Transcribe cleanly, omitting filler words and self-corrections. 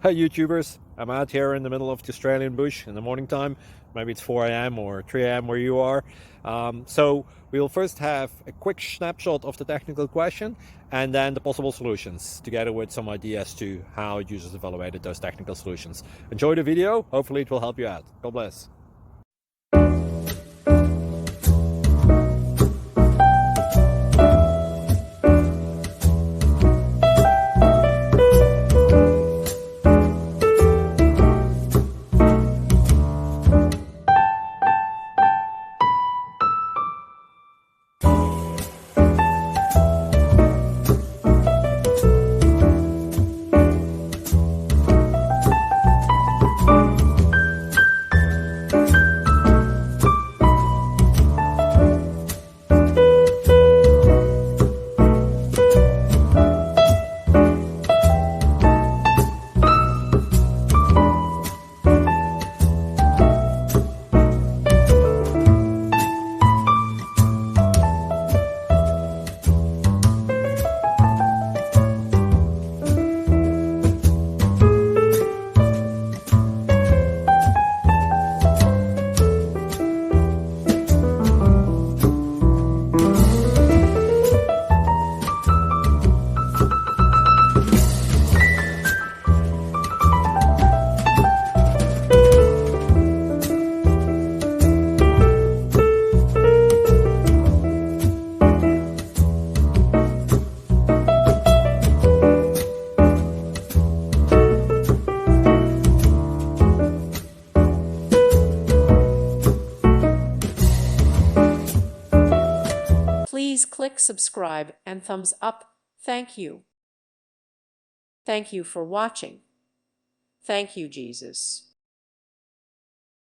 Hi YouTubers, I'm out here in the middle of the Australian bush in the morning time. Maybe it's 4 a.m. or 3 a.m. where you are. So we'll first have a quick snapshot of the technical question and then the possible solutions, together with some ideas to how users evaluated those technical solutions. Enjoy the video, hopefully it will help you out. God bless. Please click subscribe and thumbs up. Thank you. Thank you for watching. Thank you, Jesus.